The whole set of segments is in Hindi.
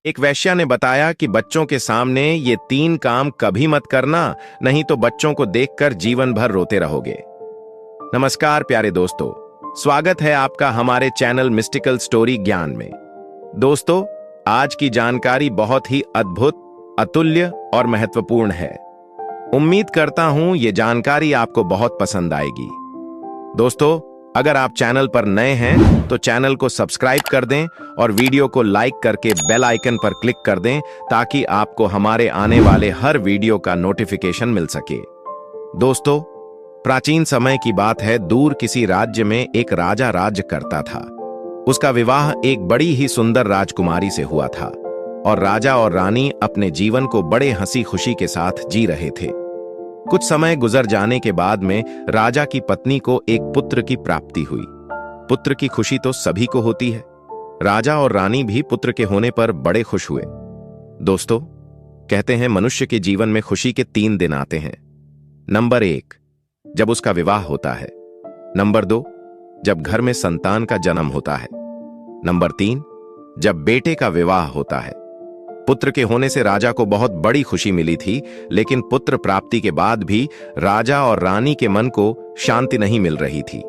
एक वेश्या ने बताया कि बच्चों के सामने ये 3 काम कभी मत करना, नहीं तो बच्चों को देखकर जीवन भर रोते रहोगे। नमस्कार प्यारे दोस्तों, स्वागत है आपका हमारे चैनल मिस्टिकल स्टोरी ज्ञान में। दोस्तों, आज की जानकारी बहुत ही अद्भुत, अतुल्य और महत्वपूर्ण है। उम्मीद करता हूं ये जानकारी आपको बहुत पसंद आएगी। दोस्तों, अगर आप चैनल पर नए हैं तो चैनल को सब्सक्राइब कर दें और वीडियो को लाइक करके बेल आइकन पर क्लिक कर दें ताकि आपको हमारे आने वाले हर वीडियो का नोटिफिकेशन मिल सके। दोस्तों, प्राचीन समय की बात है। दूर किसी राज्य में एक राजा राज्य करता था। उसका विवाह एक बड़ी ही सुंदर राजकुमारी से हुआ था और राजा और रानी अपने जीवन को बड़े हंसी खुशी के साथ जी रहे थे। कुछ समय गुजर जाने के बाद में राजा की पत्नी को एक पुत्र की प्राप्ति हुई। पुत्र की खुशी तो सभी को होती है। राजा और रानी भी पुत्र के होने पर बड़े खुश हुए। दोस्तों, कहते हैं मनुष्य के जीवन में खुशी के 3 दिन आते हैं। नंबर 1, जब उसका विवाह होता है। नंबर 2, जब घर में संतान का जन्म होता है। नंबर 3, जब बेटे का विवाह होता है। पुत्र के होने से राजा को बहुत बड़ी खुशी मिली थी, लेकिन पुत्र प्राप्ति के बाद भी राजा और रानी के मन को शांति नहीं मिल रही थी।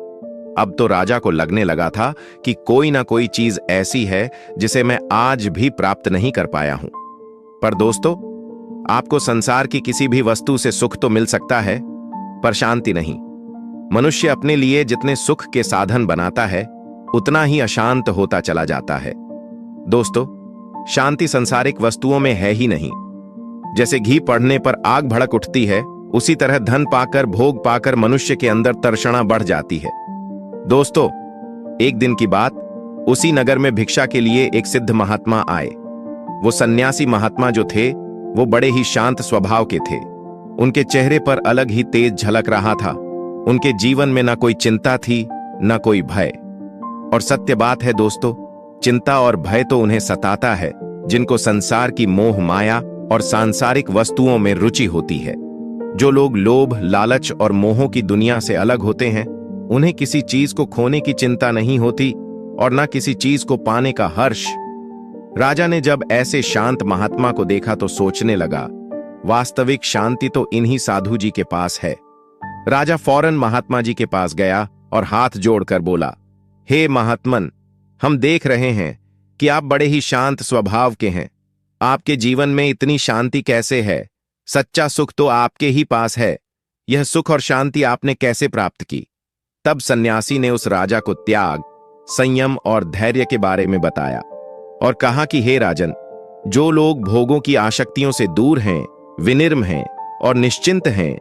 अब तो राजा को लगने लगा था कि कोई ना कोई चीज ऐसी है जिसे मैं आज भी प्राप्त नहीं कर पाया हूं। पर दोस्तों, आपको संसार की किसी भी वस्तु से सुख तो मिल सकता है, पर शांति नहीं। मनुष्य अपने लिए जितने सुख के साधन बनाता है, उतना ही अशांत होता चला जाता है। दोस्तों, शांति संसारिक वस्तुओं में है ही नहीं। जैसे घी पड़ने पर आग भड़क उठती है, उसी तरह धन पाकर, भोग पाकर मनुष्य के अंदर तर्षणा बढ़ जाती है। दोस्तों, एक दिन की बात, उसी नगर में भिक्षा के लिए एक सिद्ध महात्मा आए। वो सन्यासी महात्मा जो थे, वो बड़े ही शांत स्वभाव के थे। उनके चेहरे पर अलग ही तेज झलक रहा था। उनके जीवन में ना कोई चिंता थी, ना कोई भय। और सत्य बात है दोस्तों, चिंता और भय तो उन्हें सताता है जिनको संसार की मोह माया और सांसारिक वस्तुओं में रुचि होती है। जो लोग लोभ, लालच और मोहों की दुनिया से अलग होते हैं, उन्हें किसी चीज को खोने की चिंता नहीं होती और न किसी चीज को पाने का हर्ष। राजा ने जब ऐसे शांत महात्मा को देखा तो सोचने लगा, वास्तविक शांति तो इन्हीं साधु जी के पास है। राजा फौरन महात्मा जी के पास गया और हाथ जोड़कर बोला, हे महात्मन, हम देख रहे हैं कि आप बड़े ही शांत स्वभाव के हैं। आपके जीवन में इतनी शांति कैसे है? सच्चा सुख तो आपके ही पास है। यह सुख और शांति आपने कैसे प्राप्त की? तब सन्यासी ने उस राजा को त्याग, संयम और धैर्य के बारे में बताया और कहा कि हे राजन, जो लोग भोगों की आसक्तियों से दूर हैं, विनिर्म हैं और निश्चिंत हैं,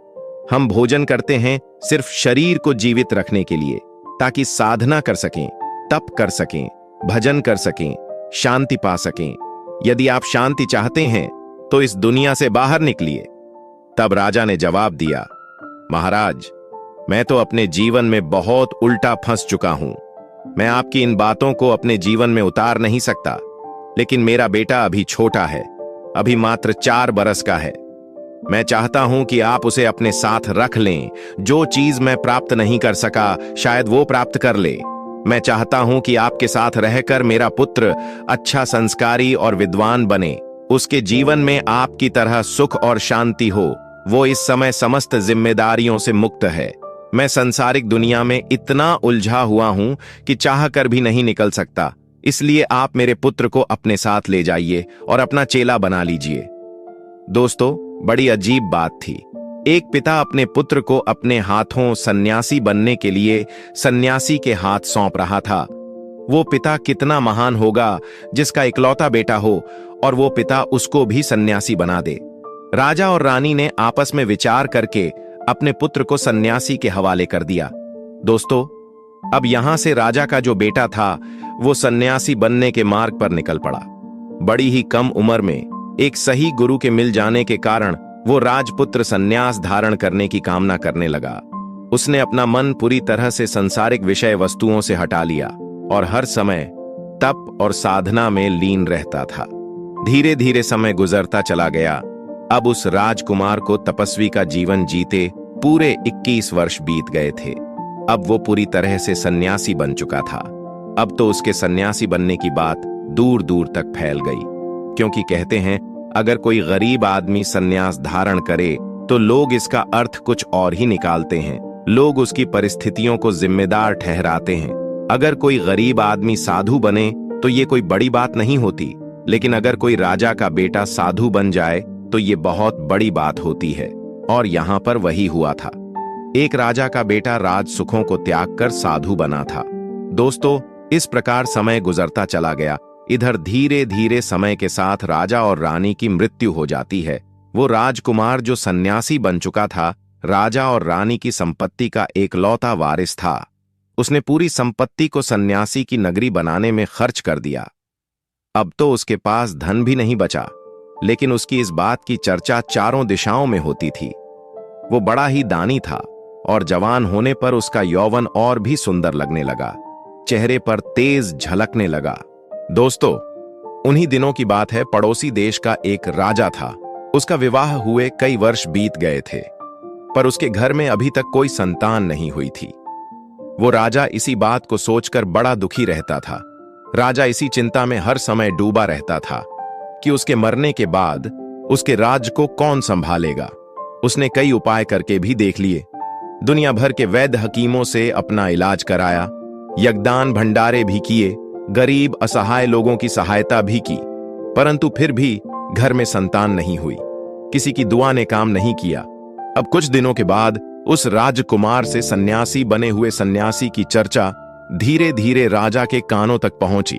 हम भोजन करते हैं सिर्फ शरीर को जीवित रखने के लिए, ताकि साधना कर सकें, तप कर सकें, भजन कर सकें, शांति पा सकें। यदि आप शांति चाहते हैं तो इस दुनिया से बाहर निकलिए। तब राजा ने जवाब दिया, महाराज, मैं तो अपने जीवन में बहुत उल्टा फंस चुका हूं। मैं आपकी इन बातों को अपने जीवन में उतार नहीं सकता, लेकिन मेरा बेटा अभी छोटा है, अभी मात्र 4 बरस का है। मैं चाहता हूं कि आप उसे अपने साथ रख लें। जो चीज मैं प्राप्त नहीं कर सका, शायद वो प्राप्त कर ले। मैं चाहता हूं कि आपके साथ रहकर मेरा पुत्र अच्छा संस्कारी और विद्वान बने। उसके जीवन में आपकी तरह सुख और शांति हो। वो इस समय समस्त जिम्मेदारियों से मुक्त है। मैं संसारिक दुनिया में इतना उलझा हुआ हूं कि चाह कर भी नहीं निकल सकता। इसलिए आप मेरे पुत्र को अपने साथ ले जाइए और अपना चेला बना लीजिए। दोस्तों, बड़ी अजीब बात थी। एक पिता अपने पुत्र को अपने हाथों सन्यासी बनने के लिए सन्यासी के हाथ सौंप रहा था। वो पिता कितना महान होगा जिसका इकलौता बेटा हो और वो पिता उसको भी सन्यासी बना दे। राजा और रानी ने आपस में विचार करके अपने पुत्र को सन्यासी के हवाले कर दिया। दोस्तों, अब यहां से राजा का जो बेटा था, वो सन्यासी बनने के मार्ग पर निकल पड़ा। बड़ी ही कम उम्र में एक सही गुरु के मिल जाने के कारण वो राजपुत्र सन्यास धारण करने की कामना करने लगा। उसने अपना मन पूरी तरह से संसारिक विषय वस्तुओं से हटा लिया और हर समय तप और साधना में लीन रहता था। धीरे धीरे समय गुजरता चला गया। अब उस राजकुमार को तपस्वी का जीवन जीते पूरे 21 वर्ष बीत गए थे। अब वो पूरी तरह से सन्यासी बन चुका था। अब तो उसके सन्यासी बनने की बात दूर दूर तक फैल गई। क्योंकि कहते हैं अगर कोई गरीब आदमी संन्यास धारण करे तो लोग इसका अर्थ कुछ और ही निकालते हैं। लोग उसकी परिस्थितियों को जिम्मेदार ठहराते हैं। अगर कोई गरीब आदमी साधु बने तो ये कोई बड़ी बात नहीं होती, लेकिन अगर कोई राजा का बेटा साधु बन जाए तो ये बहुत बड़ी बात होती है। और यहां पर वही हुआ था। एक राजा का बेटा राज सुखों को त्याग कर साधु बना था। दोस्तों, इस प्रकार समय गुजरता चला गया। इधर धीरे धीरे समय के साथ राजा और रानी की मृत्यु हो जाती है। वो राजकुमार जो सन्यासी बन चुका था, राजा और रानी की संपत्ति का एकलौता वारिस था। उसने पूरी संपत्ति को सन्यासी की नगरी बनाने में खर्च कर दिया। अब तो उसके पास धन भी नहीं बचा, लेकिन उसकी इस बात की चर्चा चारों दिशाओं में होती थी। वो बड़ा ही दानी था और जवान होने पर उसका यौवन और भी सुंदर लगने लगा। चेहरे पर तेज झलकने लगा। दोस्तों, उन्हीं दिनों की बात है। पड़ोसी देश का एक राजा था। उसका विवाह हुए कई वर्ष बीत गए थे, पर उसके घर में अभी तक कोई संतान नहीं हुई थी। वो राजा इसी बात को सोचकर बड़ा दुखी रहता था। राजा इसी चिंता में हर समय डूबा रहता था कि उसके मरने के बाद उसके राज को कौन संभालेगा। उसने कई उपाय करके भी देख लिए। दुनिया भर के वैद्य हकीमों से अपना इलाज कराया, यज्ञदान भंडारे भी किए, गरीब असहाय लोगों की सहायता भी की, परंतु फिर भी घर में संतान नहीं हुई। किसी की दुआ ने काम नहीं किया। अब कुछ दिनों के बाद उस राजकुमार से सन्यासी बने हुए सन्यासी की चर्चा धीरे धीरे राजा के कानों तक पहुंची।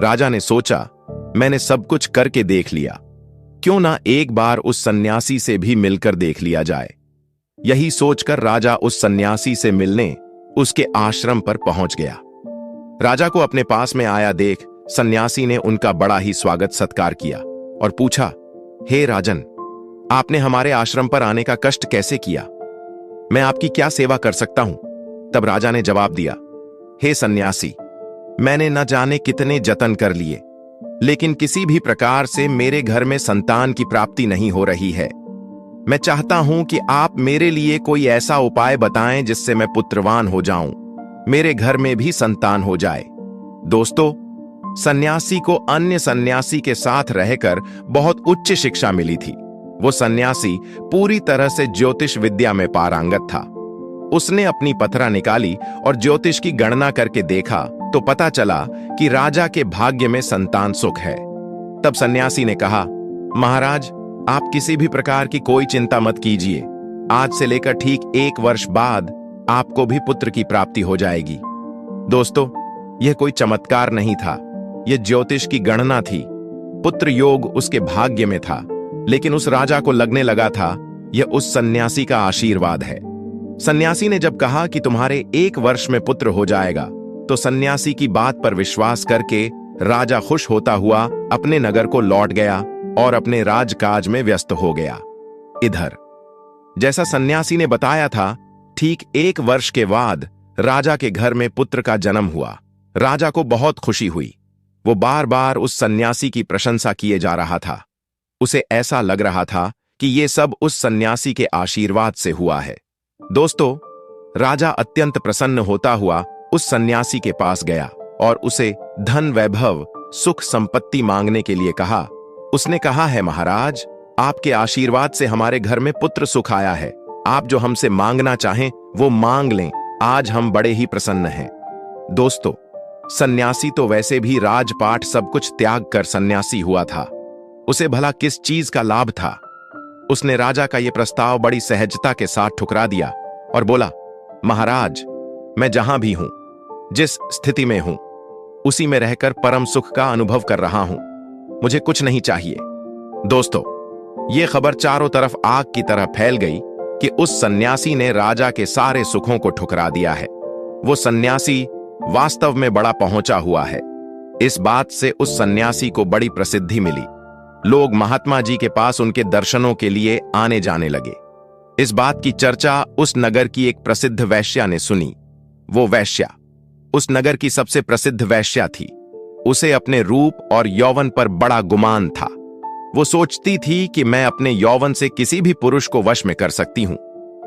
राजा ने सोचा, मैंने सब कुछ करके देख लिया, क्यों ना एक बार उस सन्यासी से भी मिलकर देख लिया जाए। यही सोचकर राजा उस सन्यासी से मिलने उसके आश्रम पर पहुंच गया। राजा को अपने पास में आया देख सन्यासी ने उनका बड़ा ही स्वागत सत्कार किया और पूछा, हे राजन, आपने हमारे आश्रम पर आने का कष्ट कैसे किया? मैं आपकी क्या सेवा कर सकता हूं? तब राजा ने जवाब दिया, हे सन्यासी, मैंने न जाने कितने जतन कर लिए, लेकिन किसी भी प्रकार से मेरे घर में संतान की प्राप्ति नहीं हो रही है। मैं चाहता हूं कि आप मेरे लिए कोई ऐसा उपाय बताएं जिससे मैं पुत्रवान हो जाऊं, मेरे घर में भी संतान हो जाए। दोस्तों, सन्यासी को अन्य सन्यासी के साथ रहकर बहुत उच्च शिक्षा मिली थी। वो सन्यासी पूरी तरह से ज्योतिष विद्या में पारंगत था। उसने अपनी पत्रा निकाली और ज्योतिष की गणना करके देखा तो पता चला कि राजा के भाग्य में संतान सुख है। तब सन्यासी ने कहा, महाराज, आप किसी भी प्रकार की कोई चिंता मत कीजिए। आज से लेकर ठीक 1 वर्ष बाद आपको भी पुत्र की प्राप्ति हो जाएगी। दोस्तों, यह कोई चमत्कार नहीं था, यह ज्योतिष की गणना थी। पुत्र योग उसके भाग्य में था, लेकिन उस राजा को लगने लगा था यह उस सन्यासी का आशीर्वाद है। सन्यासी ने जब कहा कि तुम्हारे 1 वर्ष में पुत्र हो जाएगा, तो सन्यासी की बात पर विश्वास करके राजा खुश होता हुआ अपने नगर को लौट गया और अपने राजकाज में व्यस्त हो गया। इधर जैसा सन्यासी ने बताया था, ठीक 1 वर्ष के बाद राजा के घर में पुत्र का जन्म हुआ। राजा को बहुत खुशी हुई। वो बार बार उस सन्यासी की प्रशंसा किए जा रहा था। उसे ऐसा लग रहा था कि ये सब उस सन्यासी के आशीर्वाद से हुआ है। दोस्तों, राजा अत्यंत प्रसन्न होता हुआ उस सन्यासी के पास गया और उसे धन, वैभव, सुख, संपत्ति मांगने के लिए कहा। उसने कहा है, महाराज, आपके आशीर्वाद से हमारे घर में पुत्र सुख आया है। आप जो हमसे मांगना चाहें वो मांग लें। आज हम बड़े ही प्रसन्न हैं। दोस्तों, सन्यासी तो वैसे भी राजपाट सब कुछ त्याग कर सन्यासी हुआ था। उसे भला किस चीज का लाभ था? उसने राजा का यह प्रस्ताव बड़ी सहजता के साथ ठुकरा दिया और बोला, महाराज, मैं जहां भी हूं, जिस स्थिति में हूं, उसी में रहकर परम सुख का अनुभव कर रहा हूं। मुझे कुछ नहीं चाहिए। दोस्तों, यह खबर चारों तरफ आग की तरह फैल गई कि उस सन्यासी ने राजा के सारे सुखों को ठुकरा दिया है। वो सन्यासी वास्तव में बड़ा पहुंचा हुआ है। इस बात से उस सन्यासी को बड़ी प्रसिद्धि मिली। लोग महात्मा जी के पास उनके दर्शनों के लिए आने जाने लगे। इस बात की चर्चा उस नगर की एक प्रसिद्ध वैश्या ने सुनी। वो वैश्या उस नगर की सबसे प्रसिद्ध वैश्या थी। उसे अपने रूप और यौवन पर बड़ा गुमान था। वो सोचती थी कि मैं अपने यौवन से किसी भी पुरुष को वश में कर सकती हूं।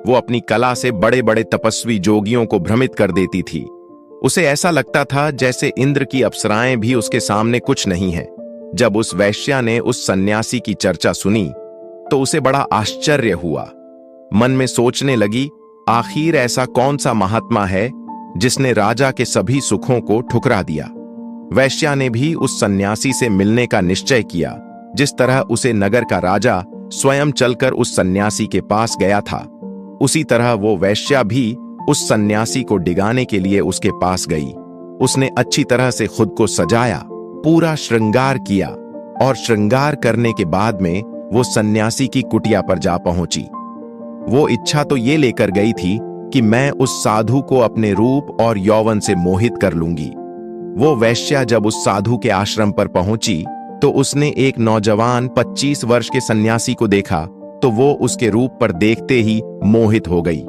वो अपनी कला से बड़े बड़े तपस्वी जोगियों को भ्रमित कर देती थी। उसे ऐसा लगता था जैसे इंद्र की अप्सराएं भी उसके सामने कुछ नहीं है। जब उस वैश्या ने उस सन्यासी की चर्चा सुनी तो उसे बड़ा आश्चर्य हुआ। मन में सोचने लगी, आखिर ऐसा कौन सा महात्मा है जिसने राजा के सभी सुखों को ठुकरा दिया। वैश्या ने भी उस सन्यासी से मिलने का निश्चय किया, जिस तरह उसे नगर का राजा स्वयं चलकर उस सन्यासी के पास गया था, उसी तरह वो वैश्या भी उस सन्यासी को डिगाने के लिए उसके पास गई। उसने अच्छी तरह से खुद को सजाया, पूरा श्रृंगार किया और श्रृंगार करने के बाद में वो सन्यासी की कुटिया पर जा पहुंची। वो इच्छा तो ये लेकर गई थी कि मैं उस साधु को अपने रूप और यौवन से मोहित कर लूंगी। वो वैश्या जब उस साधु के आश्रम पर पहुंची तो उसने एक नौजवान 25 वर्ष के सन्यासी को देखा तो वो उसके रूप पर देखते ही मोहित हो गई।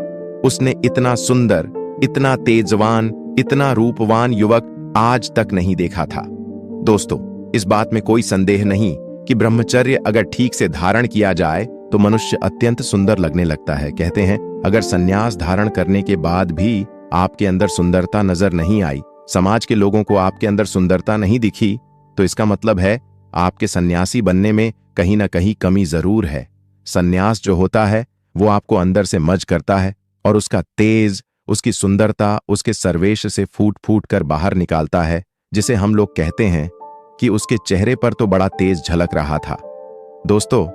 उसने इतना सुंदर, इतना तेजवान, इतना रूपवान युवक आज तक नहीं देखा था। दोस्तों, इस बात में कोई संदेह नहीं कि ब्रह्मचर्य अगर ठीक से धारण किया जाए तो मनुष्य अत्यंत सुंदर लगने लगता है। कहते हैं, अगर संन्यास धारण करने के बाद भी आपके अंदर सुंदरता नजर नहीं आई, समाज के लोगों को आपके अंदर सुंदरता नहीं दिखी, तो इसका मतलब है आपके सन्यासी बनने में कहीं ना कहीं कमी जरूर है। सन्यास जो होता है वो आपको अंदर से मज करता है और उसका तेज, उसकी सुंदरता उसके सर्वेश से फूट फूट कर बाहर निकालता है, जिसे हम लोग कहते हैं कि उसके चेहरे पर तो बड़ा तेज झलक रहा था। दोस्तों,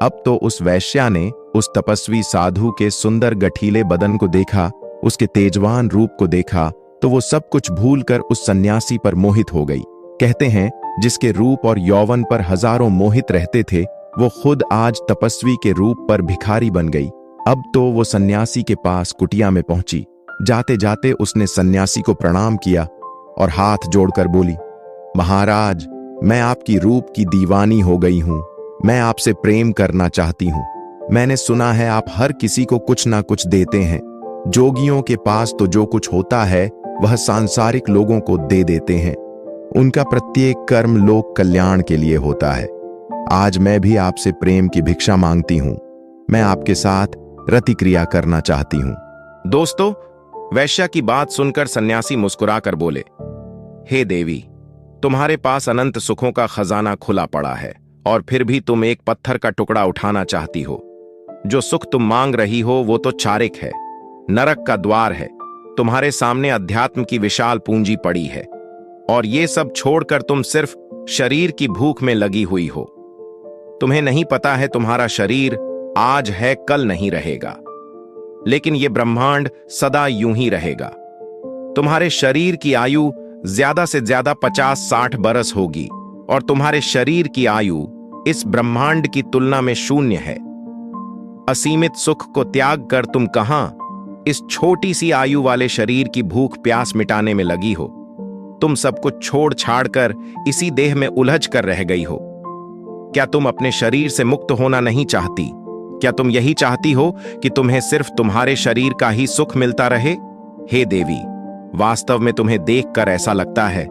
अब तो उस वैश्या ने उस तपस्वी साधु के सुंदर गठीले बदन को देखा, उसके तेजवान रूप को देखा, तो वो सब कुछ भूलकर उस सन्यासी पर मोहित हो गई। कहते हैं, जिसके रूप और यौवन पर हजारों मोहित रहते थे, वो खुद आज तपस्वी के रूप पर भिखारी बन गई। अब तो वो सन्यासी के पास कुटिया में पहुंची। जाते जाते उसने सन्यासी को प्रणाम किया और हाथ जोड़कर बोली, महाराज, मैं आपकी रूप की दीवानी हो गई हूं। मैं आपसे प्रेम करना चाहती हूं। मैंने सुना है आप हर किसी को कुछ ना कुछ देते हैं। जोगियों के पास तो जो कुछ होता है वह सांसारिक लोगों को दे देते हैं। उनका प्रत्येक कर्म लोक कल्याण के लिए होता है। आज मैं भी आपसे प्रेम की भिक्षा मांगती हूं। मैं आपके साथ रतिक्रिया करना चाहती हूं। दोस्तों, वैश्या की बात सुनकर सन्यासी मुस्कुराकर बोले, हे देवी, तुम्हारे पास अनंत सुखों का खजाना खुला पड़ा है और फिर भी तुम एक पत्थर का टुकड़ा उठाना चाहती हो। जो सुख तुम मांग रही हो वो तो चारिक है, नरक का द्वार है। तुम्हारे सामने अध्यात्म की विशाल पूंजी पड़ी है और ये सब छोड़कर तुम सिर्फ शरीर की भूख में लगी हुई हो। तुम्हें नहीं पता है तुम्हारा शरीर आज है, कल नहीं रहेगा, लेकिन ये ब्रह्मांड सदा यूं ही रहेगा। तुम्हारे शरीर की आयु ज्यादा से ज्यादा 50-60 बरस होगी और तुम्हारे शरीर की आयु इस ब्रह्मांड की तुलना में शून्य है। असीमित सुख को त्याग कर तुम कहां इस छोटी सी आयु वाले शरीर की भूख प्यास मिटाने में लगी हो। तुम सब कुछ छोड़ छाड़ कर इसी देह में उलझ कर रह गई हो। क्या तुम अपने शरीर से मुक्त होना नहीं चाहती? क्या तुम यही चाहती हो कि तुम्हें सिर्फ तुम्हारे शरीर का ही सुख मिलता रहे? हे देवी, वास्तव में तुम्हें देखकर ऐसा लगता है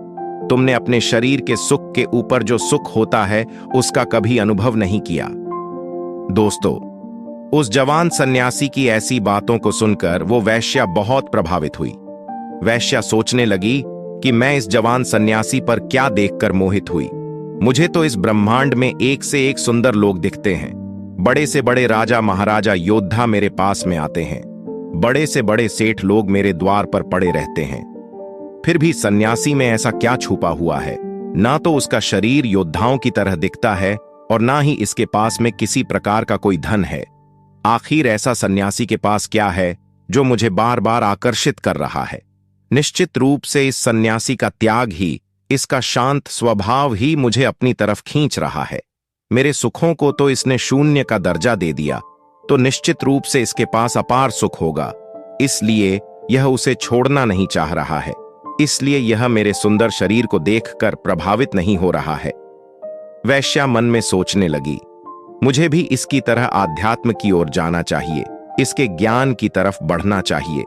तुमने अपने शरीर के सुख के ऊपर जो सुख होता है उसका कभी अनुभव नहीं किया। दोस्तों, उस जवान सन्यासी की ऐसी बातों को सुनकर वो वैश्या बहुत प्रभावित हुई। वैश्या सोचने लगी कि मैं इस जवान सन्यासी पर क्या देखकर मोहित हुई। मुझे तो इस ब्रह्मांड में एक से एक सुंदर लोग दिखते हैं। बड़े से बड़े राजा महाराजा योद्धा मेरे पास में आते हैं। बड़े से बड़े सेठ लोग मेरे द्वार पर पड़े रहते हैं। फिर भी सन्यासी में ऐसा क्या छुपा हुआ है? ना तो उसका शरीर योद्धाओं की तरह दिखता है और ना ही इसके पास में किसी प्रकार का कोई धन है। आखिर ऐसा सन्यासी के पास क्या है जो मुझे बार बार आकर्षित कर रहा है? निश्चित रूप से इस सन्यासी का त्याग ही, इसका शांत स्वभाव ही मुझे अपनी तरफ खींच रहा है। मेरे सुखों को तो इसने शून्य का दर्जा दे दिया, तो निश्चित रूप से इसके पास अपार सुख होगा। इसलिए यह उसे छोड़ना नहीं चाह रहा है। इसलिए यह मेरे सुंदर शरीर को देखकर प्रभावित नहीं हो रहा है। वैश्या मन में सोचने लगी, मुझे भी इसकी तरह आध्यात्म की ओर जाना चाहिए, इसके ज्ञान की तरफ बढ़ना चाहिए।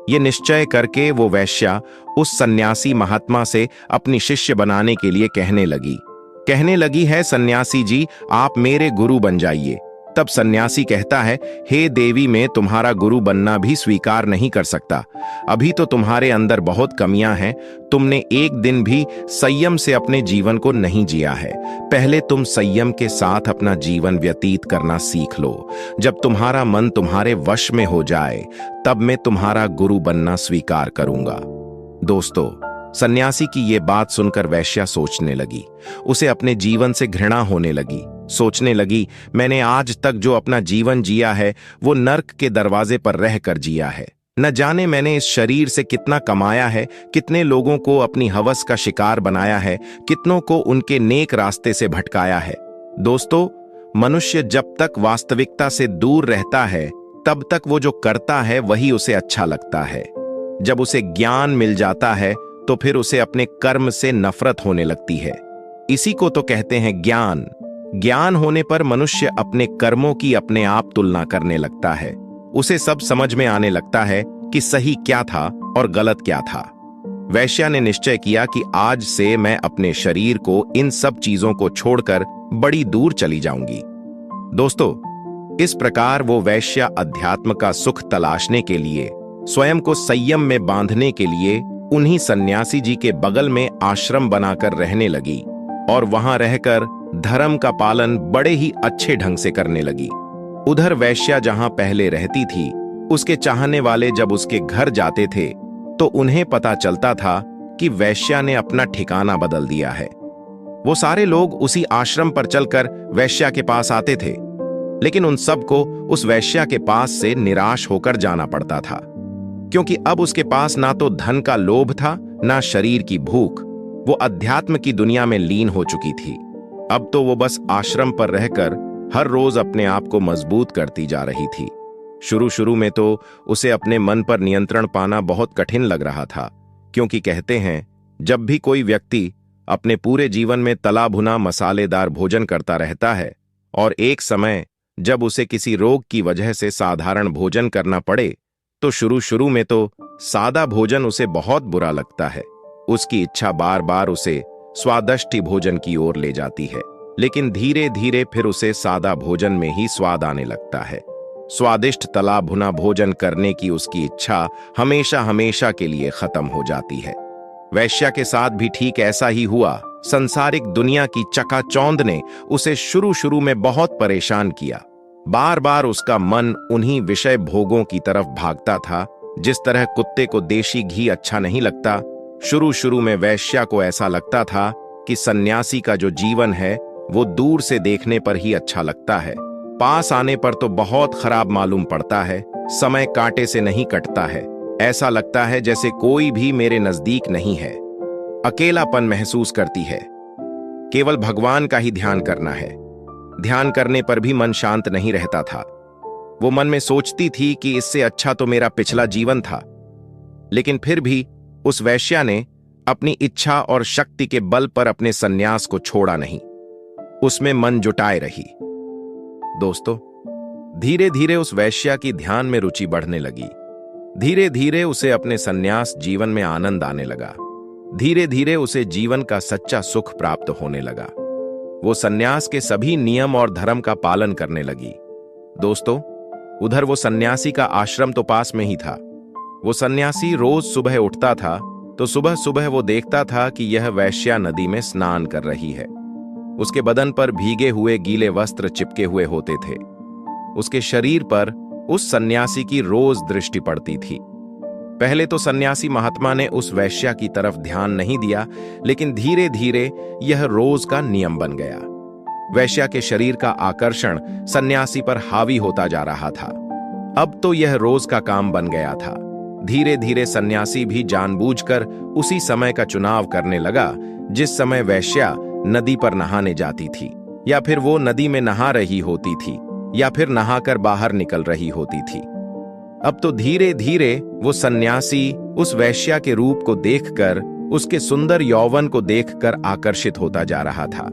ये निश्चय करके वो वैश्या उस सन्यासी महात्मा से अपनी शिष्य बनाने के लिए कहने लगी है, सन्यासी जी, आप मेरे गुरु बन जाइए। तब सन्यासी कहता है, हे देवी, मैं तुम्हारा गुरु बनना भी स्वीकार नहीं कर सकता। अभी तो तुम्हारे अंदर बहुत कमियां हैं। तुमने एक दिन भी संयम से अपने जीवन को नहीं जिया है। पहले तुम संयम के साथ अपना जीवन व्यतीत करना सीख लो। जब तुम्हारा मन तुम्हारे वश में हो जाए, तब मैं तुम्हारा गुरु बनना स्वीकार करूंगा। दोस्तों, सन्यासी की ये बात सुनकर वैश्या सोचने लगी। उसे अपने जीवन से घृणा होने लगी। सोचने लगी, मैंने आज तक जो अपना जीवन जिया है वो नर्क के दरवाजे पर रहकर जिया है। न जाने मैंने इस शरीर से कितना कमाया है, कितने लोगों को अपनी हवस का शिकार बनाया है, कितनों को उनके नेक रास्ते से भटकाया है। दोस्तों, मनुष्य जब तक वास्तविकता से दूर रहता है, तब तक वो जो करता है वही उसे अच्छा लगता है। जब उसे ज्ञान मिल जाता है तो फिर उसे अपने कर्म से नफरत होने लगती है। इसी को तो कहते हैं ज्ञान। ज्ञान होने पर मनुष्य अपने कर्मों की अपने आप तुलना करने लगता है। उसे सब समझ में आने लगता है कि सही क्या था और गलत क्या था। वैश्या ने निश्चय किया कि आज से मैं अपने शरीर को, इन सब चीजों को छोड़कर बड़ी दूर चली जाऊंगी। दोस्तों, इस प्रकार वो वैश्या अध्यात्म का सुख तलाशने के लिए, स्वयं को संयम में बांधने के लिए उन्हीं सन्यासी जी के बगल में आश्रम बनाकर रहने लगी और वहां रहकर धर्म का पालन बड़े ही अच्छे ढंग से करने लगी। उधर वैश्या जहां पहले रहती थी, उसके चाहने वाले जब उसके घर जाते थे तो उन्हें पता चलता था कि वैश्या ने अपना ठिकाना बदल दिया है। वो सारे लोग उसी आश्रम पर चलकर वैश्या के पास आते थे, लेकिन उन सबको उस वैश्या के पास से निराश होकर जाना पड़ता था, क्योंकि अब उसके पास ना तो धन का लोभ था, ना शरीर की भूख। वो अध्यात्म की दुनिया में लीन हो चुकी थी। अब तो वो बस आश्रम पर रहकर हर रोज अपने आप को मजबूत करती जा रही थी। शुरू शुरू में तो उसे अपने मन पर नियंत्रण पाना बहुत कठिन लग रहा था, क्योंकि कहते हैं, जब भी कोई व्यक्ति अपने पूरे जीवन में तला भुना मसालेदार भोजन करता रहता है और एक समय जब उसे किसी रोग की वजह से साधारण भोजन करना पड़े, तो शुरू शुरू में तो सादा भोजन उसे बहुत बुरा लगता है। उसकी इच्छा बार बार उसे स्वादिष्ट भोजन की ओर ले जाती है, लेकिन धीरे धीरे फिर उसे सादा भोजन में ही स्वाद आने लगता है। स्वादिष्ट तला भुना भोजन करने की उसकी इच्छा हमेशा हमेशा के लिए खत्म हो जाती है। वैश्या के साथ भी ठीक ऐसा ही हुआ। संसारिक दुनिया की चकाचौंध ने उसे शुरू शुरू में बहुत परेशान किया। बार बार उसका मन उन्हीं विषय भोगों की तरफ भागता था। जिस तरह कुत्ते को देशी घी अच्छा नहीं लगता, शुरू शुरू में वैश्या को ऐसा लगता था कि सन्यासी का जो जीवन है वो दूर से देखने पर ही अच्छा लगता है, पास आने पर तो बहुत खराब मालूम पड़ता है। समय कांटे से नहीं कटता है, ऐसा लगता है जैसे कोई भी मेरे नजदीक नहीं है। अकेलापन महसूस करती है। केवल भगवान का ही ध्यान करना है। ध्यान करने पर भी मन शांत नहीं रहता था। वो मन में सोचती थी कि इससे अच्छा तो मेरा पिछला जीवन था, लेकिन फिर भी उस वैश्या ने अपनी इच्छा और शक्ति के बल पर अपने सन्यास को छोड़ा नहीं। उसमें मन जुटाए रही। दोस्तों, धीरे धीरे उस वैश्या की ध्यान में रुचि बढ़ने लगी। धीरे धीरे उसे अपने सन्यास जीवन में आनंद आने लगा। धीरे धीरे उसे जीवन का सच्चा सुख प्राप्त होने लगा। वो सन्यास के सभी नियम और धर्म का पालन करने लगी। दोस्तों, उधर वो सन्यासी का आश्रम तो पास में ही था। वो सन्यासी रोज सुबह उठता था तो सुबह सुबह वो देखता था कि यह वैश्या नदी में स्नान कर रही है। उसके बदन पर भीगे हुए गीले वस्त्र चिपके हुए होते थे। उसके शरीर पर उस सन्यासी की रोज दृष्टि पड़ती थी। पहले तो सन्यासी महात्मा ने उस वैश्या की तरफ ध्यान नहीं दिया, लेकिन धीरे धीरे यह रोज का नियम बन गया। वैश्या के शरीर का आकर्षण सन्यासी पर हावी होता जा रहा था। अब तो यह रोज का काम बन गया था। धीरे धीरे सन्यासी भी जानबूझकर उसी समय का चुनाव करने लगा जिस समय वैश्या नदी पर नहाने जाती थी, या फिर वो नदी में नहा रही होती थी, या फिर नहाकर बाहर निकल रही होती थी। अब तो धीरे धीरे वो सन्यासी उस वैश्या के रूप को देखकर, उसके सुंदर यौवन को देखकर आकर्षित होता जा रहा था।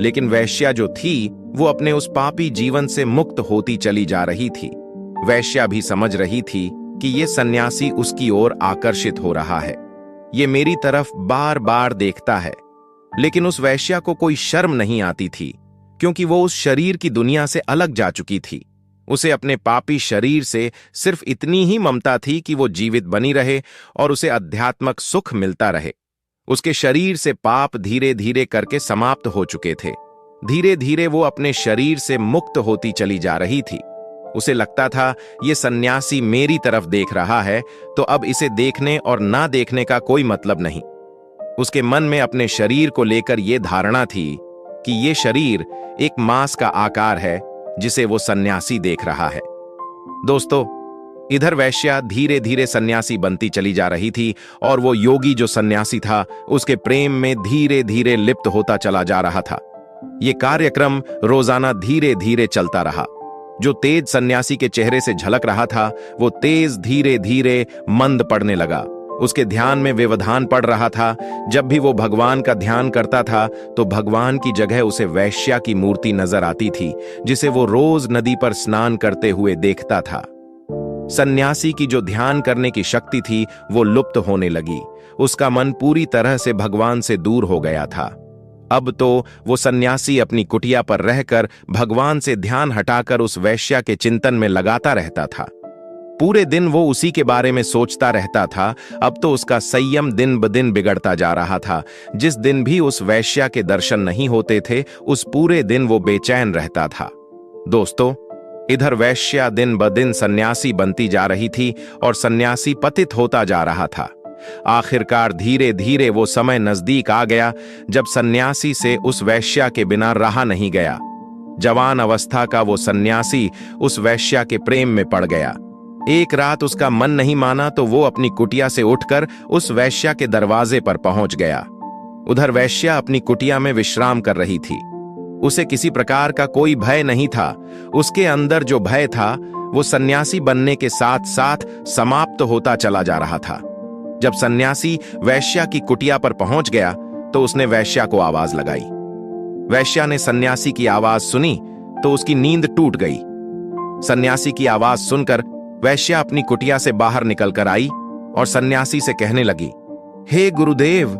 लेकिन वैश्या जो थी वो अपने उस पापी जीवन से मुक्त होती चली जा रही थी। वैश्या भी समझ रही थी कि ये सन्यासी उसकी ओर आकर्षित हो रहा है, ये मेरी तरफ बार बार देखता है। लेकिन उस वैश्या को कोई शर्म नहीं आती थी, क्योंकि वो उस शरीर की दुनिया से अलग जा चुकी थी। उसे अपने पापी शरीर से सिर्फ इतनी ही ममता थी कि वो जीवित बनी रहे और उसे अध्यात्मक सुख मिलता रहे। उसके शरीर से पाप धीरे धीरे करके समाप्त हो चुके थे। धीरे धीरे वो अपने शरीर से मुक्त होती चली जा रही थी। उसे लगता था ये सन्यासी मेरी तरफ देख रहा है, तो अब इसे देखने और ना देखने का कोई मतलब नहीं। उसके मन में अपने शरीर को लेकर यह धारणा थी कि ये शरीर एक मांस का आकार है जिसे वो सन्यासी देख रहा है। दोस्तों, इधर वैश्या धीरे धीरे सन्यासी बनती चली जा रही थी और वो योगी जो सन्यासी था उसके प्रेम में धीरे धीरे लिप्त होता चला जा रहा था। ये कार्यक्रम रोजाना धीरे धीरे चलता रहा। जो तेज सन्यासी के चेहरे से झलक रहा था वो तेज धीरे धीरे मंद पड़ने लगा। उसके ध्यान में व्यवधान पड़ रहा था। जब भी वो भगवान का ध्यान करता था तो भगवान की जगह उसे वैश्या की मूर्ति नजर आती थी, जिसे वो रोज नदी पर स्नान करते हुए देखता था। सन्यासी की जो ध्यान करने की शक्ति थी वो लुप्त होने लगी। उसका मन पूरी तरह से भगवान से दूर हो गया था। अब तो वो सन्यासी अपनी कुटिया पर रहकर भगवान से ध्यान हटाकर उस वैश्या के चिंतन में लगाता रहता था। पूरे दिन वो उसी के बारे में सोचता रहता था। अब तो उसका संयम दिन ब दिन बिगड़ता जा रहा था। जिस दिन भी उस वैश्या के दर्शन नहीं होते थे, उस पूरे दिन वो बेचैन रहता था। दोस्तों, इधर वैश्या दिन ब दिन सन्यासी बनती जा रही थी और सन्यासी पतित होता जा रहा था। आखिरकार धीरे धीरे वो समय नजदीक आ गया जब सन्यासी से उस वैश्या के बिना रहा नहीं गया। जवान अवस्था का वो सन्यासी उस वैश्या के प्रेम में पड़ गया। एक रात उसका मन नहीं माना तो वो अपनी कुटिया से उठकर उस वैश्या के दरवाजे पर पहुंच गया। उधर वैश्या अपनी कुटिया में विश्राम कर रही थी। उसे किसी प्रकार का कोई भय नहीं था। उसके अंदर जो भय था वो सन्यासी बनने के साथ साथ समाप्त होता चला जा रहा था। जब सन्यासी वैश्या की कुटिया पर पहुंच गया तो उसने वैश्या को आवाज लगाई। वैश्या ने सन्यासी की आवाज सुनी तो उसकी नींद टूट गई। सन्यासी की आवाज सुनकर वैश्या अपनी कुटिया से बाहर निकलकर आई और सन्यासी से कहने लगी, हे गुरुदेव,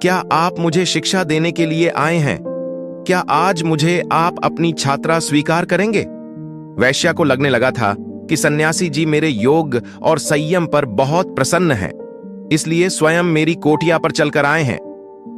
क्या आप मुझे शिक्षा देने के लिए आए हैं? क्या आज मुझे आप अपनी छात्रा स्वीकार करेंगे? वैश्या को लगने लगा था कि सन्यासी जी मेरे योग और संयम पर बहुत प्रसन्न हैं, इसलिए स्वयं मेरी कोठिया पर चलकर आए हैं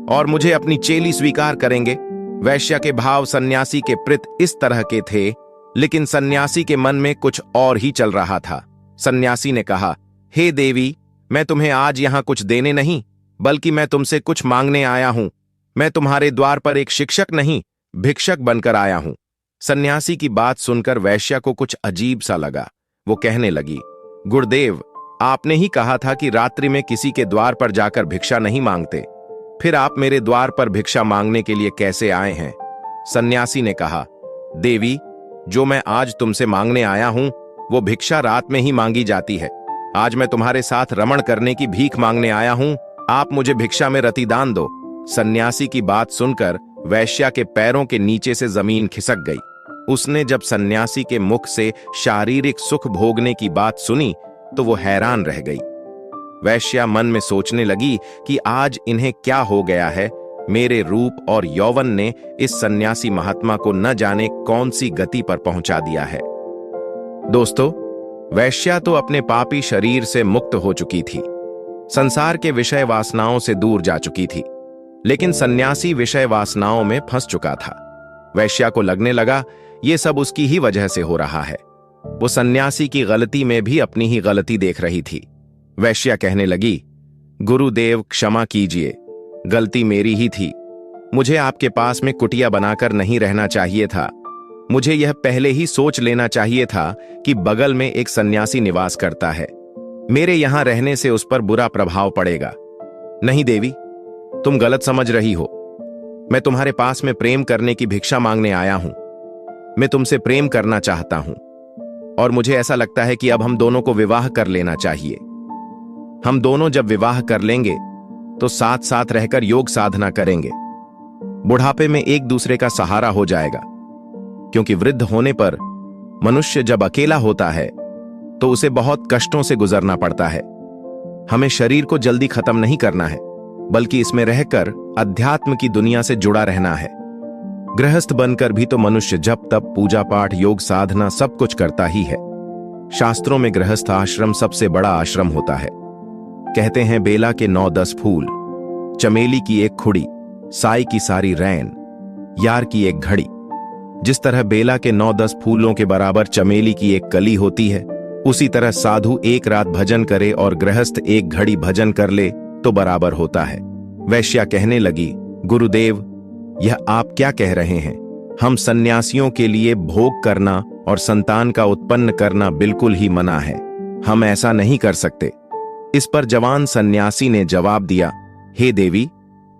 और मुझे अपनी चेली स्वीकार करेंगे। वैश्या के भाव सन्यासी के प्रति इस तरह के थे, लेकिन सन्यासी के मन में कुछ और ही चल रहा था। सन्यासी ने कहा, हे देवी, मैं तुम्हें आज यहां कुछ देने नहीं, बल्कि मैं तुमसे कुछ मांगने आया हूं। मैं तुम्हारे द्वार पर एक शिक्षक नहीं, भिक्षक बनकर आया हूं। सन्यासी की बात सुनकर वैश्या को कुछ अजीब सा लगा। वो कहने लगी, गुरुदेव, आपने ही कहा था कि रात्रि में किसी के द्वार पर जाकर भिक्षा नहीं मांगते, फिर आप मेरे द्वार पर भिक्षा मांगने के लिए कैसे आए हैं? सन्यासी ने कहा, देवी, जो मैं आज तुमसे मांगने आया हूं वो भिक्षा रात में ही मांगी जाती है। आज मैं तुम्हारे साथ रमण करने की भीख मांगने आया हूं, आप मुझे भिक्षा में रतिदान दो। सन्यासी की बात सुनकर वैश्या के पैरों के नीचे से जमीन खिसक गई। उसने जब सन्यासी के मुख से शारीरिक सुख भोगने की बात सुनी तो वो हैरान रह गई। वैश्या मन में सोचने लगी कि आज इन्हें क्या हो गया है। मेरे रूप और यौवन ने इस सन्यासी महात्मा को न जाने कौन सी गति पर पहुंचा दिया है। दोस्तों, वैश्या तो अपने पापी शरीर से मुक्त हो चुकी थी, संसार के विषय वासनाओं से दूर जा चुकी थी, लेकिन सन्यासी विषय वासनाओं में फंस चुका था। वैश्या को लगने लगा ये सब उसकी ही वजह से हो रहा है। वो सन्यासी की गलती में भी अपनी ही गलती देख रही थी। वैश्या कहने लगी, गुरुदेव क्षमा कीजिए, गलती मेरी ही थी। मुझे आपके पास में कुटिया बनाकर नहीं रहना चाहिए था। मुझे यह पहले ही सोच लेना चाहिए था कि बगल में एक सन्यासी निवास करता है, मेरे यहां रहने से उस पर बुरा प्रभाव पड़ेगा। नहीं देवी, तुम गलत समझ रही हो। मैं तुम्हारे पास में प्रेम करने की भिक्षा मांगने आया हूं। मैं तुमसे प्रेम करना चाहता हूं और मुझे ऐसा लगता है कि अब हम दोनों को विवाह कर लेना चाहिए। हम दोनों जब विवाह कर लेंगे तो साथ साथ रहकर योग साधना करेंगे। बुढ़ापे में एक दूसरे का सहारा हो जाएगा, क्योंकि वृद्ध होने पर मनुष्य जब अकेला होता है तो उसे बहुत कष्टों से गुजरना पड़ता है। हमें शरीर को जल्दी खत्म नहीं करना है, बल्कि इसमें रहकर अध्यात्म की दुनिया से जुड़ा रहना है। गृहस्थ बनकर भी तो मनुष्य जप तप पूजा पाठ योग साधना सब कुछ करता ही है। शास्त्रों में गृहस्थ आश्रम सबसे बड़ा आश्रम होता है। कहते हैं बेला के 9-10 फूल, चमेली की एक खुड़ी, साई की सारी रैन, यार की एक घड़ी। जिस तरह बेला के 9-10 फूलों के बराबर चमेली की एक कली होती है, उसी तरह साधु एक रात भजन करे और गृहस्थ एक घड़ी भजन कर ले तो बराबर होता है। वैश्या कहने लगी, गुरुदेव, यह आप क्या कह रहे हैं? हम सन्यासियों के लिए भोग करना और संतान का उत्पन्न करना बिल्कुल ही मना है। हम ऐसा नहीं कर सकते। इस पर जवान सन्यासी ने जवाब दिया, हे देवी,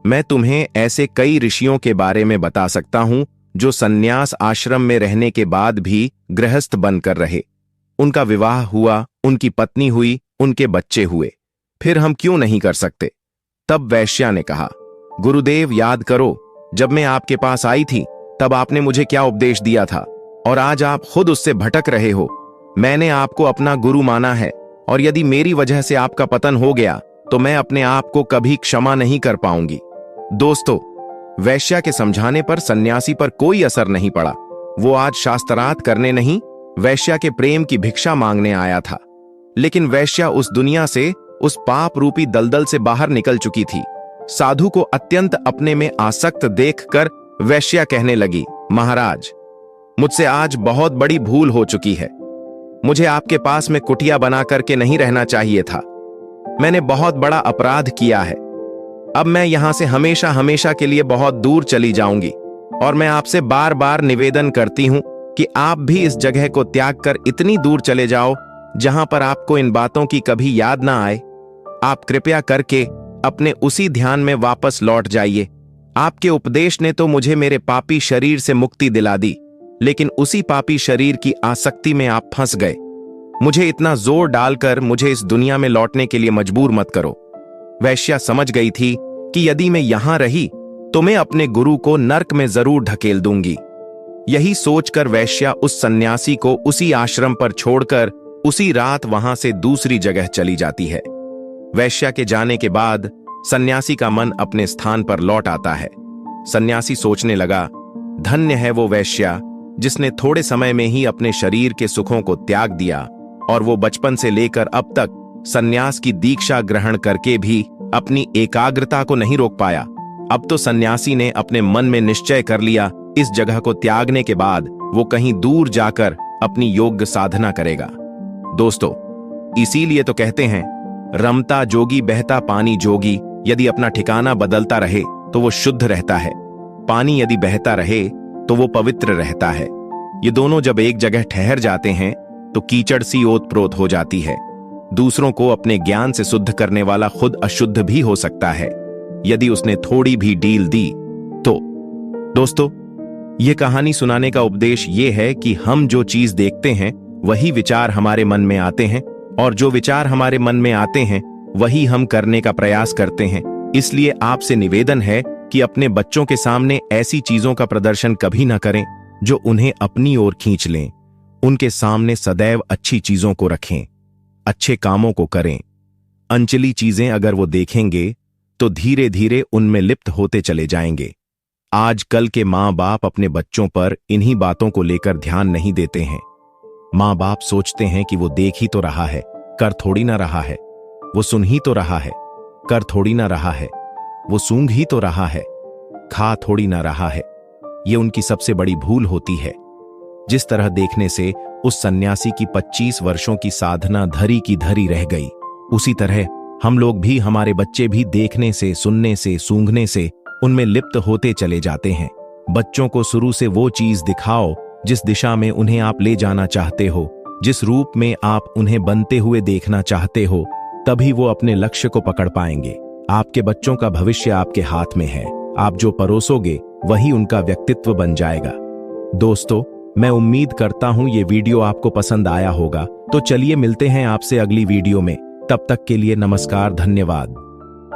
मैं तुम्हें ऐसे कई ऋषियों के बारे में बता सकता हूं जो सन्यास आश्रम में रहने के बाद भी गृहस्थ बनकर रहे। उनका विवाह हुआ, उनकी पत्नी हुई, उनके बच्चे हुए। फिर हम क्यों नहीं कर सकते? तब वैश्या ने कहा, गुरुदेव, याद करो, जब मैं आपके पास आई थी तब आपने मुझे क्या उपदेश दिया था, और आज आप खुद उससे भटक रहे हो। मैंने आपको अपना गुरु माना है, और यदि मेरी वजह से आपका पतन हो गया तो मैं अपने आप को कभी क्षमा नहीं कर पाऊंगी। दोस्तों, वैश्या के समझाने पर सन्यासी पर कोई असर नहीं पड़ा। वो आज शास्त्रार्थ करने नहीं, वैश्या के प्रेम की भिक्षा मांगने आया था। लेकिन वैश्या उस दुनिया से, उस पाप रूपी दलदल से बाहर निकल चुकी थी। साधु को अत्यंत अपने में आसक्त देखकर वैश्या कहने लगी, महाराज, मुझसे आज बहुत बड़ी भूल हो चुकी है। मुझे आपके पास में कुटिया बना करके नहीं रहना चाहिए था। मैंने बहुत बड़ा अपराध किया है। अब मैं यहां से हमेशा हमेशा के लिए बहुत दूर चली जाऊंगी, और मैं आपसे बार बार निवेदन करती हूं कि आप भी इस जगह को त्याग कर इतनी दूर चले जाओ जहां पर आपको इन बातों की कभी याद ना आए। आप कृपया करके अपने उसी ध्यान में वापस लौट जाइए। आपके उपदेश ने तो मुझे मेरे पापी शरीर से मुक्ति दिला दी, लेकिन उसी पापी शरीर की आसक्ति में आप फंस गए। मुझे इतना जोर डालकर मुझे इस दुनिया में लौटने के लिए मजबूर मत करो। वैश्या समझ गई थी कि यदि मैं यहां रही तो मैं अपने गुरु को नर्क में जरूर ढकेल दूंगी। यही सोचकर वैश्या उस सन्यासी को उसी आश्रम पर छोड़कर उसी रात वहां से दूसरी जगह चली जाती है। वैश्या के जाने के बाद सन्यासी का मन अपने स्थान पर लौट आता है। सन्यासी सोचने लगा, धन्य है वो वैश्या जिसने थोड़े समय में ही अपने शरीर के सुखों को त्याग दिया, और वो बचपन से लेकर अब तक सन्यास की दीक्षा ग्रहण करके भी अपनी एकाग्रता को नहीं रोक पाया। अब तो सन्यासी ने अपने मन में निश्चय कर लिया, इस जगह को त्यागने के बाद वो कहीं दूर जाकर अपनी योग साधना करेगा। दोस्तों, इसीलिए तो कहते हैं, रमता जोगी बहता पानी जोगी। यदि अपना ठिकाना बदलता रहे तो वो शुद्ध रहता है। पानी यदि बहता रहे तो वो पवित्र रहता है। ये दोनों जब एक जगह ठहर जाते हैं तो कीचड़ सी ओत-प्रोत हो जाती है। दूसरों को अपने ज्ञान से शुद्ध करने वाला खुद अशुद्ध भी हो सकता है यदि उसने थोड़ी भी ढील दी तो। दोस्तों, ये कहानी सुनाने का उपदेश ये है कि हम जो चीज देखते हैं वही विचार हमारे मन में आते हैं, और जो विचार हमारे मन में आते हैं वही हम करने का प्रयास करते हैं। इसलिए आपसे निवेदन है कि अपने बच्चों के सामने ऐसी चीजों का प्रदर्शन कभी ना करें जो उन्हें अपनी ओर खींच लें। उनके सामने सदैव अच्छी चीजों को रखें, अच्छे कामों को करें। अंचली चीजें अगर वो देखेंगे तो धीरे धीरे उनमें लिप्त होते चले जाएंगे। आजकल के माँ बाप अपने बच्चों पर इन्हीं बातों को लेकर ध्यान नहीं देते हैं। माँ बाप सोचते हैं कि वो देख ही तो रहा है, कर थोड़ी ना रहा है। वो सुन ही तो रहा है, कर थोड़ी ना रहा है। वो सूंघ ही तो रहा है, खा थोड़ी ना रहा है। ये उनकी सबसे बड़ी भूल होती है। जिस तरह देखने से उस सन्यासी की 25 वर्षों की साधना धरी की धरी रह गई, उसी तरह हम लोग भी, हमारे बच्चे भी देखने से, सुनने से, सूंघने से उनमें लिप्त होते चले जाते हैं। बच्चों को शुरू से वो चीज दिखाओ जिस दिशा में उन्हें आप ले जाना चाहते हो, जिस रूप में आप उन्हें बनते हुए देखना चाहते हो, तभी वो अपने लक्ष्य को पकड़ पाएंगे। आपके बच्चों का भविष्य आपके हाथ में है। आप जो परोसोगे वही उनका व्यक्तित्व बन जाएगा। दोस्तों, मैं उम्मीद करता हूं ये वीडियो आपको पसंद आया होगा। तो चलिए मिलते हैं आपसे अगली वीडियो में। तब तक के लिए नमस्कार, धन्यवाद।